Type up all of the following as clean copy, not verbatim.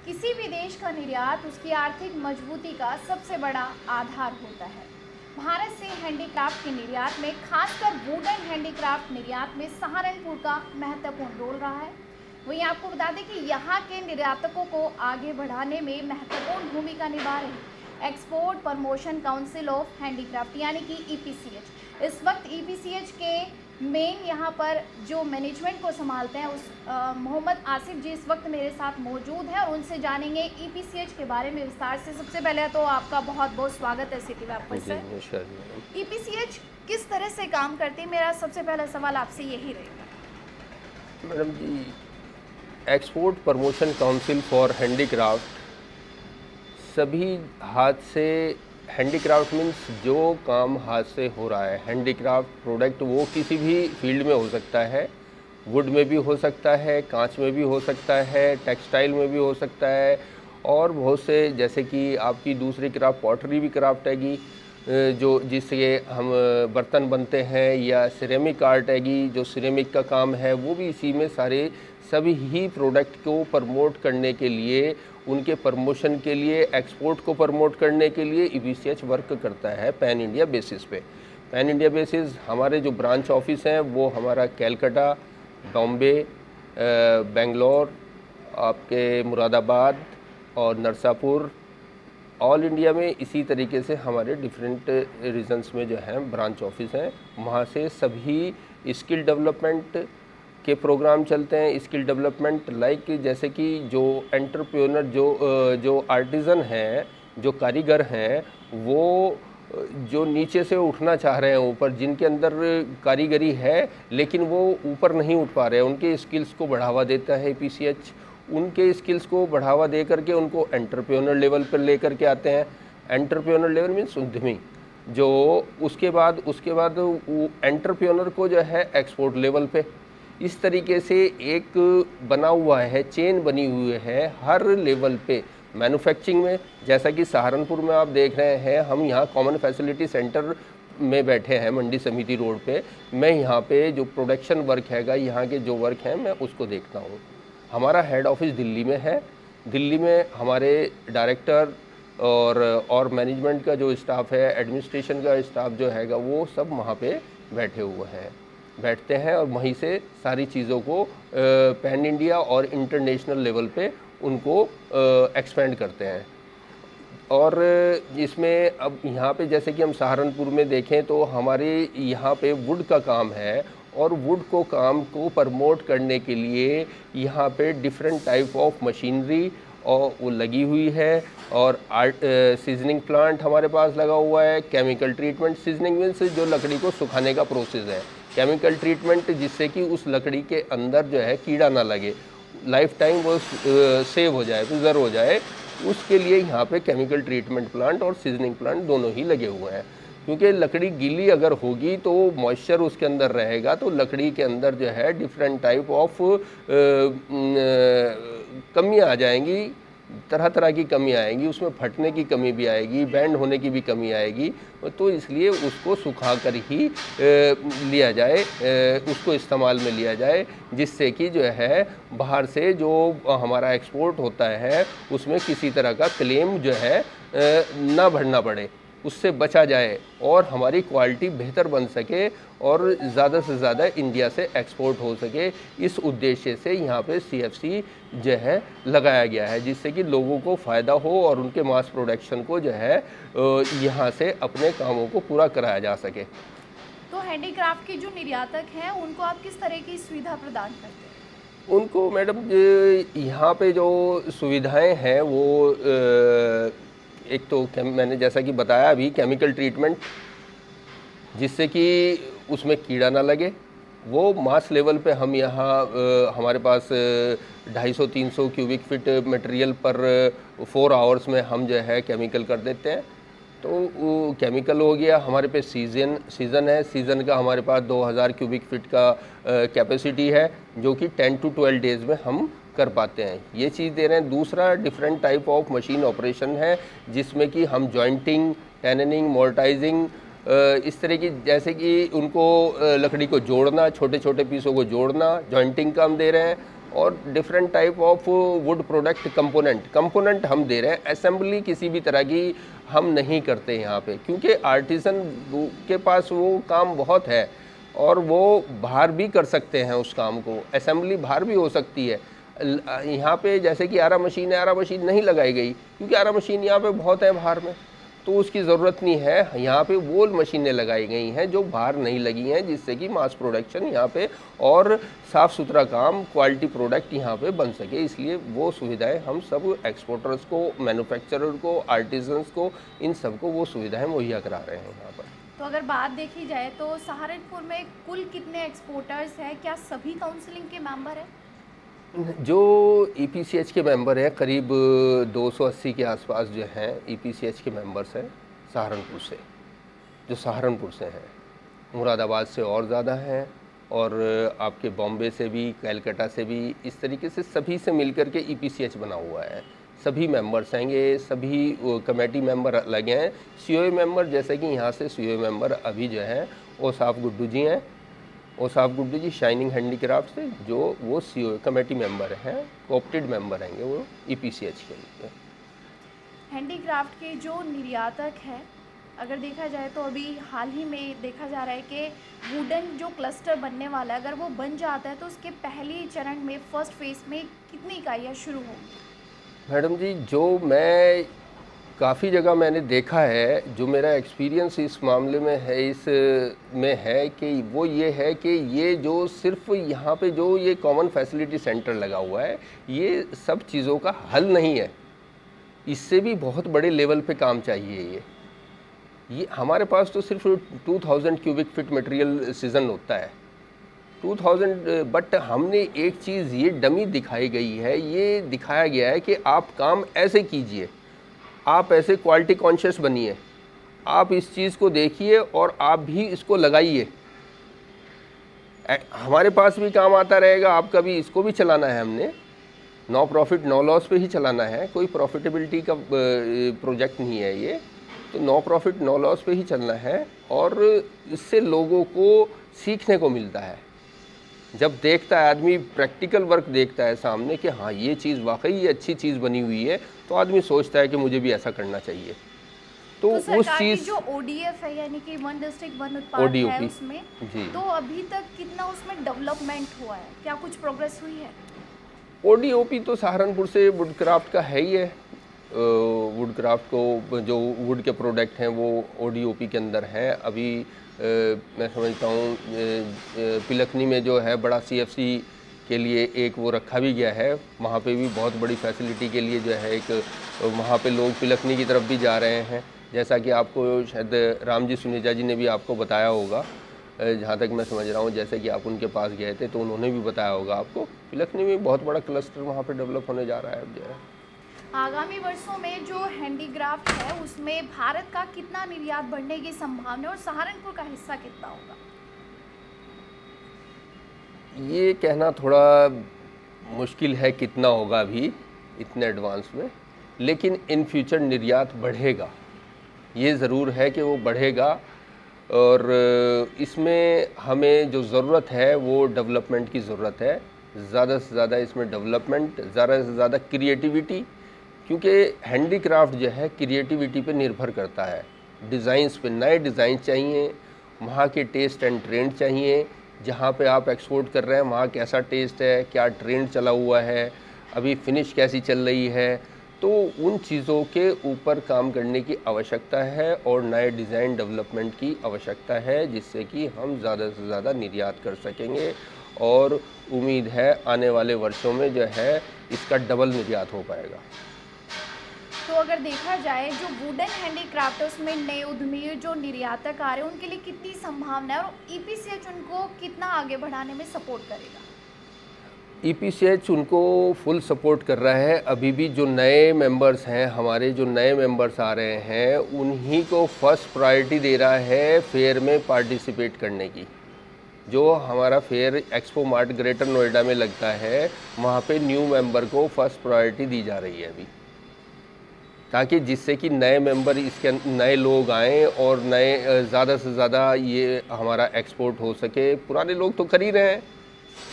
किसी भी देश का निर्यात उसकी आर्थिक मजबूती का सबसे बड़ा आधार होता है। भारत से हैंडीक्राफ्ट के निर्यात में, खासकर वुडन हैंडीक्राफ्ट निर्यात में सहारनपुर का महत्वपूर्ण रोल रहा है। वहीं आपको बता दें कि यहाँ के निर्यातकों को आगे बढ़ाने में महत्वपूर्ण भूमिका निभा रही export promotion council of handicraft यानी कि ईपीसीएच। इस वक्त ईपीसीएच के मेन यहाँ पर जो मैनेजमेंट को संभालते हैं उस मोहम्मद आसिफ जी इस वक्त मेरे साथ मौजूद है और उनसे जानेंगे ईपीसीएच के बारे में विस्तार से। सबसे पहले तो आपका बहुत बहुत स्वागत है सिटी वेब पर सर। ईपीसीएच किस तरह से काम करती है, मेरा सबसे पहला सवाल आपसे यही रहेगा। Madam ji, export promotion council for handicraft सभी हाथ से, हैंडीक्राफ्ट मीन्स जो काम हाथ से हो रहा है, हैंडीक्राफ्ट प्रोडक्ट वो किसी भी फील्ड में हो सकता है। वुड में भी हो सकता है, कांच में भी हो सकता है, टेक्सटाइल में भी हो सकता है, और बहुत से, जैसे कि आपकी दूसरी क्राफ्ट पॉटरी भी क्राफ्ट हैगी जो जिससे हम बर्तन बनते हैं, या सिरेमिक आर्ट हैगी जो सिरेमिक का काम है, वो भी इसी में सारे सभी ही प्रोडक्ट को प्रमोट करने के लिए, उनके प्रमोशन के लिए, एक्सपोर्ट को प्रमोट करने के लिए ईपीसीएच वर्क करता है पैन इंडिया बेसिस पे। पैन इंडिया बेसिस हमारे जो ब्रांच ऑफिस हैं वो हमारा कैलकाटा, बॉम्बे, बेंगलोर, आपके मुरादाबाद और नरसापुर, ऑल इंडिया में इसी तरीके से हमारे डिफरेंट रीजन्स में जो हैं ब्रांच ऑफिस हैं। वहाँ से सभी स्किल डेवलपमेंट के प्रोग्राम चलते हैं। स्किल डेवलपमेंट लाइक जैसे कि जो एंटरप्रेन्योर, जो आर्टिज़न हैं, जो कारीगर हैं, वो जो नीचे से उठना चाह रहे हैं ऊपर, जिनके अंदर कारीगरी है लेकिन वो ऊपर नहीं उठ पा रहे हैं, उनके स्किल्स को बढ़ावा देता है ईपीसीएच। उनके स्किल्स को बढ़ावा दे करके उनको एंटरप्रेन्योर लेवल पर लेकर के आते हैं। एंटरप्रेन्योर लेवल मीन्स उद्यमी, जो उसके बाद एंटरप्रेन्योर को जो है एक्सपोर्ट लेवल पे, इस तरीके से एक बना हुआ है, चेन बनी हुई है हर लेवल पे। मैन्युफैक्चरिंग में, जैसा कि सहारनपुर में आप देख रहे हैं, हम यहाँ कॉमन फैसिलिटी सेंटर में बैठे हैं मंडी समिति रोड पे। मैं यहाँ पे जो प्रोडक्शन वर्क हैगा, यहाँ के जो वर्क हैं, मैं उसको देखता हूँ। हमारा हेड ऑफिस दिल्ली में है। दिल्ली में हमारे डायरेक्टर और मैनेजमेंट का जो स्टाफ है, एडमिनिस्ट्रेशन का स्टाफ जो हैगा, वो सब वहाँ पे बैठते हैं और वहीं से सारी चीज़ों को पैन इंडिया और इंटरनेशनल लेवल पे उनको एक्सपेंड करते हैं। और इसमें अब यहाँ पे जैसे कि हम सहारनपुर में देखें तो हमारे यहाँ पे वुड का काम है, और वुड को काम को प्रमोट करने के लिए यहाँ पे डिफरेंट टाइप ऑफ मशीनरी और वो लगी हुई है, और सीजनिंग प्लांट हमारे पास लगा हुआ है। केमिकल ट्रीटमेंट, सीजनिंग मीन्स जो लकड़ी को सुखाने का प्रोसेस है, केमिकल ट्रीटमेंट जिससे कि उस लकड़ी के अंदर जो है कीड़ा ना लगे, लाइफ टाइम वो सेव हो जाए, प्रिजर्व हो जाए, उसके लिए यहाँ पे केमिकल ट्रीटमेंट प्लांट और सीजनिंग प्लांट दोनों ही लगे हुए हैं। क्योंकि लकड़ी गीली अगर होगी तो मॉइस्चर उसके अंदर रहेगा, तो लकड़ी के अंदर जो है डिफरेंट टाइप ऑफ कमियाँ आ जाएंगी, तरह तरह की कमी आएंगी, उसमें फटने की कमी भी आएगी, बैंड होने की भी कमी आएगी। तो इसलिए उसको सुखा कर ही लिया जाए, उसको इस्तेमाल में लिया जाए, जिससे कि जो है बाहर से जो हमारा एक्सपोर्ट होता है उसमें किसी तरह का क्लेम जो है ना भरना पड़े, उससे बचा जाए और हमारी क्वालिटी बेहतर बन सके और ज़्यादा से ज़्यादा इंडिया से एक्सपोर्ट हो सके। इस उद्देश्य से यहाँ पे सीएफसी जो है लगाया गया है, जिससे कि लोगों को फ़ायदा हो और उनके मास प्रोडक्शन को जो है यहाँ से अपने कामों को पूरा कराया जा सके। तो हैंडीक्राफ्ट के जो निर्यातक हैं उनको आप किस तरह की सुविधा प्रदान करते हैं? उनको मैडम यहाँ पे जो सुविधाएँ हैं वो एक तो मैंने जैसा कि बताया अभी, केमिकल ट्रीटमेंट, जिससे कि उसमें कीड़ा ना लगे, वो मास लेवल पे हम यहाँ हमारे पास 250-300 क्यूबिक फीट मटेरियल पर 4 आवर्स में हम जो है केमिकल कर देते हैं। तो वो केमिकल हो गया। हमारे पे सीज़न है, सीज़न का हमारे पास 2000 क्यूबिक फीट का कैपेसिटी है, जो कि 10 to 12 डेज़ में हम कर पाते हैं। ये चीज़ दे रहे हैं। दूसरा different type of machine operation है, जिसमें कि हम जॉइंटिंग, टेननिंग, मोर्टाइजिंग, इस तरह की, जैसे कि उनको लकड़ी को जोड़ना, छोटे छोटे पीसों को जोड़ना, जॉइंटिंग काम दे रहे हैं। और different type of would product component हम दे रहे हैं। असेंबली किसी भी तरह की हम नहीं करते यहाँ पे, क्योंकि आर्टिसन के पास वो काम बहुत है और वो बाहर भी कर सकते हैं उस काम को। असेंबली बाहर भी हो सकती है। यहाँ पे जैसे कि आरा मशीन है, आरा मशीन नहीं लगाई गई क्योंकि आरा मशीन यहाँ पे बहुत है बाहर में, तो उसकी ज़रूरत नहीं है। यहाँ पे वो मशीनें लगाई गई हैं जो बाहर नहीं लगी हैं, जिससे कि मास प्रोडक्शन यहाँ पे और साफ़ सुथरा काम, क्वालिटी प्रोडक्ट यहाँ पे बन सके। इसलिए वो सुविधाएं हम सब एक्सपोर्टर्स को, मैन्युफैक्चरर को, आर्टिजन्स को, इन सबको वो सुविधाएं मुहैया करा रहे हैं यहाँ पर। तो अगर बात देखी जाए तो सहारनपुर में कुल कितने एक्सपोर्टर्स हैं? क्या सभी काउंसिलिंग के मेंबर हैं? जो EPCH के मेंबर हैं करीब 280 के आसपास जो हैं EPCH के मेंबर्स हैं सहारनपुर से, जो सहारनपुर से हैं। मुरादाबाद से और ज़्यादा हैं, और आपके बॉम्बे से भी, कलकत्ता से भी, इस तरीके से सभी से मिलकर के EPCH बना हुआ है। सभी मेंबर्स हैंगे, सभी कमेटी मेंबर अलग हैं। COA मेंबर, जैसे कि यहाँ से COA मेंबर अभी जो हैं ओसाफ गुड्डू जी हैं। ओसाफ गुड्डू जी शाइनिंग हैंडीक्राफ्ट से, जो वो COA कमेटी मेंबर हैं, कोऑप्टेड मेंबर हैंगे वो EPCH के लिए। हैंडीक्राफ्ट के जो निर्यातक हैं, अगर देखा जाए तो अभी हाल ही में देखा जा रहा है कि वुडन जो क्लस्टर बनने वाला है, अगर वो बन जाता है तो उसके पहले चरण में, फर्स्ट फेज में कितनी इकाइयाँ शुरू होंगी? मैडम जी, जो मैं काफ़ी जगह मैंने देखा है, जो मेरा एक्सपीरियंस इस मामले में है, कि वो ये है कि ये जो सिर्फ यहाँ पे जो ये कॉमन फैसिलिटी सेंटर लगा हुआ है, ये सब चीज़ों का हल नहीं है। इससे भी बहुत बड़े लेवल पे काम चाहिए। ये हमारे पास तो सिर्फ 2000 क्यूबिक फीट मटेरियल सीज़न होता है, 2000, बट हमने एक चीज़ ये डमी दिखाई गई है, ये दिखाया गया है कि आप काम ऐसे कीजिए, आप ऐसे क्वालिटी कॉन्शियस बनिए, आप इस चीज़ को देखिए और आप भी इसको लगाइए। हमारे पास भी काम आता रहेगा, आपका भी, इसको भी चलाना है हमने। नो प्रॉफिट नो लॉस पे ही चलाना है, कोई प्रॉफिटेबिलिटी का प्रोजेक्ट नहीं है ये, तो नो प्रॉफिट नो लॉस पे ही चलना है। और इससे लोगों को सीखने को मिलता है। जब देखता है आदमी, प्रैक्टिकल वर्क देखता है सामने कि हाँ ये चीज़ वाकई ये अच्छी चीज़ बनी हुई है, तो आदमी सोचता है कि मुझे भी ऐसा करना चाहिए। तो उस चीज़ जो ODF है, यानी कि वन डिस्ट्रिक्ट वन उत्पाद है, उसमें जी, तो अभी तक कितना उसमें डेवलपमेंट हुआ है? क्या कुछ प्रोग्रेस हुई है? ODOP तो सहारनपुर से वुडक्राफ्ट का है ही है। वुडक्राफ्ट को जो वुड के प्रोडक्ट हैं वो ODOP के अंदर हैं। अभी मैं समझता हूँ पिलखनी में जो है बड़ा CFC के लिए एक वो रखा भी गया है, वहाँ पे भी बहुत बड़ी फैसिलिटी के लिए जो है एक, वहाँ पे लोग पिलखनी की तरफ भी जा रहे हैं। जैसा कि आपको शायद राम जी सुनेजा जी ने भी आपको बताया होगा, जहाँ तक मैं समझ रहा हूँ, जैसे कि आप उनके पास गए थे तो उन्होंने भी बताया होगा आपको, पिलखनी में बहुत बड़ा क्लस्टर वहाँ पे डेवलप होने जा रहा है अब जो है। आगामी वर्षों में जो हैंडीक्राफ्ट है उसमें भारत का कितना निर्यात बढ़ने की संभावना है और सहारनपुर का हिस्सा कितना होगा? ये कहना थोड़ा मुश्किल है कितना होगा अभी इतने एडवांस में, लेकिन इन फ्यूचर निर्यात बढ़ेगा, ये ज़रूर है कि वो बढ़ेगा। और इसमें हमें जो ज़रूरत है वो डेवलपमेंट की ज़रूरत है, ज़्यादा से ज़्यादा इसमें डेवलपमेंट, ज़्यादा से ज़्यादा क्रिएटिविटी, क्योंकि हैंडीक्राफ्ट जो है क्रिएटिविटी पे निर्भर करता है। डिज़ाइंस पे, नए डिज़ाइन चाहिए, वहाँ के टेस्ट एंड ट्रेंड चाहिए। जहाँ पे आप एक्सपोर्ट कर रहे हैं वहाँ कैसा टेस्ट है, क्या ट्रेंड चला हुआ है, अभी फिनिश कैसी चल रही है, तो उन चीज़ों के ऊपर काम करने की आवश्यकता है और नए डिज़ाइन डेवलपमेंट की आवश्यकता है, जिससे कि हम ज़्यादा से ज़्यादा निर्यात कर सकेंगे। और उम्मीद है आने वाले वर्षों में जो है इसका डबल निर्यात हो पाएगा। तो अगर देखा जाए जो वुडन हैंडीक्राफ्ट है उसमें नए उद्यमी जो निर्यातक आ रहे हैं उनके लिए कितनी संभावना है और EPCH उनको कितना आगे बढ़ाने में सपोर्ट करेगा? EPCH उनको फुल सपोर्ट कर रहा है। अभी भी जो नए मेंबर्स हैं, हमारे जो नए मेंबर्स आ रहे हैं, उन्हीं को फर्स्ट प्रायोरिटी दे रहा है फेयर में पार्टिसिपेट करने की। जो हमारा fair expo mart greater Noida में लगता है, वहाँ पे न्यू मेंबर को फर्स्ट प्रायोरिटी दी जा रही है अभी, ताकि जिससे कि नए मेंबर, इसके नए लोग आएँ और नए ज़्यादा से ज़्यादा ये हमारा एक्सपोर्ट हो सके। पुराने लोग तो कर ही रहे हैं,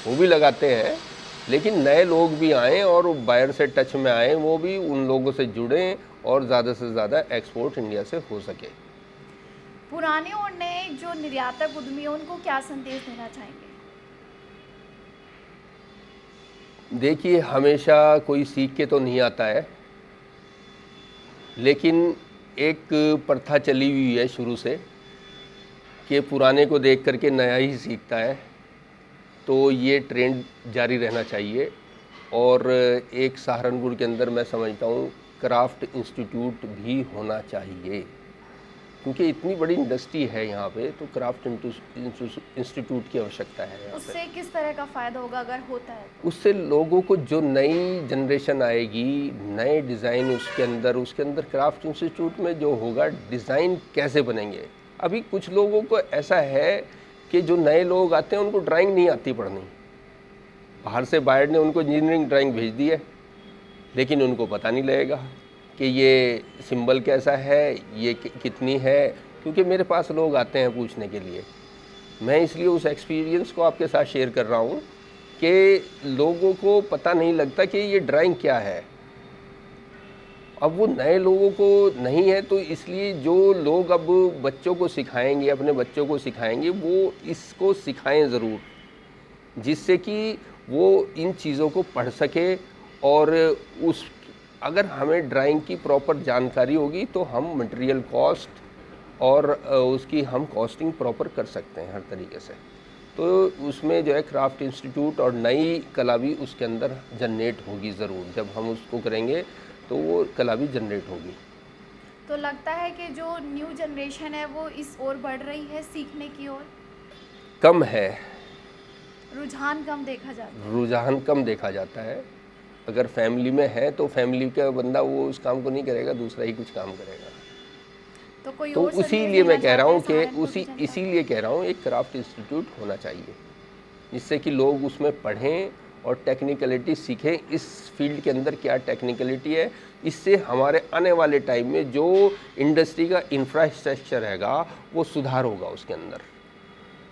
वो भी लगाते हैं, लेकिन नए लोग भी आएँ और बायर से टच में आएँ, वो भी उन लोगों से जुड़ें और ज़्यादा से ज़्यादा एक्सपोर्ट इंडिया से हो सके। पुराने और नए जो निर्यातक उद्यमी हैं उनको क्या संदेश देना चाहेंगे? देखिए, हमेशा कोई सीख के तो नहीं आता है, लेकिन एक प्रथा चली हुई है शुरू से कि पुराने को देख करके नया ही सीखता है। तो ये ट्रेंड जारी रहना चाहिए। और एक सहारनपुर के अंदर मैं समझता हूँ क्राफ्ट इंस्टीट्यूट भी होना चाहिए, क्योंकि इतनी बड़ी इंडस्ट्री है यहाँ पे, तो क्राफ्ट इंस्टीट्यूट की आवश्यकता है यहाँ पे। उससे किस तरह का फ़ायदा होगा अगर होता है? उससे लोगों को जो नई जनरेशन आएगी, नए डिज़ाइन उसके अंदर क्राफ्ट इंस्टीट्यूट में जो होगा, डिज़ाइन कैसे बनेंगे। अभी कुछ लोगों को ऐसा है कि जो नए लोग आते हैं उनको ड्राइंग नहीं आती पढ़नी, बाहर से बायर ने उनको इंजीनियरिंग ड्राइंग भेज दी है, लेकिन उनको पता नहीं लगेगा कि ये सिंबल कैसा है, ये कितनी है, क्योंकि मेरे पास लोग आते हैं पूछने के लिए। मैं इसलिए उस एक्सपीरियंस को आपके साथ शेयर कर रहा हूँ कि लोगों को पता नहीं लगता कि ये ड्राइंग क्या है। अब वो नए लोगों को नहीं है, तो इसलिए जो लोग अब बच्चों को सिखाएंगे, अपने बच्चों को सिखाएंगे, वो इसको सिखाएं ज़रूर, जिससे कि वो इन चीज़ों को पढ़ सके। और उस अगर हमें ड्राइंग की प्रॉपर जानकारी होगी तो हम मटेरियल कॉस्ट और उसकी हम कॉस्टिंग प्रॉपर कर सकते हैं हर तरीके से। तो उसमें जो है क्राफ्ट इंस्टीट्यूट और नई कला भी उसके अंदर जनरेट होगी ज़रूर। जब हम उसको करेंगे तो वो कला भी जनरेट होगी। तो लगता है कि जो न्यू जनरेशन है वो इस ओर बढ़ रही है, सीखने की ओर? कम है, रुझान कम देखा जाता है। अगर फैमिली में है तो फैमिली का बंदा वो उस काम को नहीं करेगा, दूसरा ही कुछ काम करेगा। तो कोई तो और संदेश इसीलिए मैं देना कह रहा हूँ चाहते हैं कि सहारनपुर की जनता को? इसीलिए कह रहा हूँ एक क्राफ्ट इंस्टीट्यूट होना चाहिए, जिससे कि लोग उसमें पढ़ें और टेक्निकलिटी सीखें। इस फील्ड के अंदर क्या टेक्निकलिटी है, इससे हमारे आने वाले टाइम में जो इंडस्ट्री का इंफ्रास्ट्रक्चर हैगा वो सुधार होगा उसके अंदर।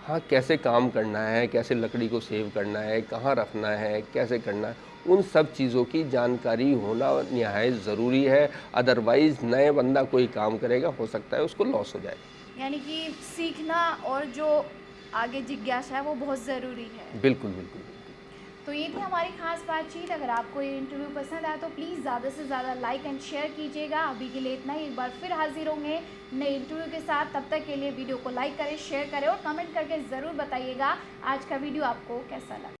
हाँ, कैसे काम करना है, कैसे लकड़ी को सेव करना है, कहाँ रखना है, कैसे करना है, उन सब चीज़ों की जानकारी होना निहायत ज़रूरी है। अदरवाइज़ नए बंदा कोई काम करेगा, हो सकता है उसको लॉस हो जाए। यानी कि सीखना और जो आगे जिज्ञासा है वो बहुत ज़रूरी है। बिल्कुल बिल्कुल। तो ये थी हमारी खास बातचीत। अगर आपको ये इंटरव्यू पसंद आया तो प्लीज़ ज़्यादा से ज़्यादा लाइक एंड शेयर कीजिएगा। अभी के लिए इतना ही। एक बार फिर हाजिर होंगे नए इंटरव्यू के साथ। तब तक के लिए वीडियो को लाइक करें, शेयर करें और कमेंट करके ज़रूर बताइएगा आज का वीडियो आपको कैसा लगा।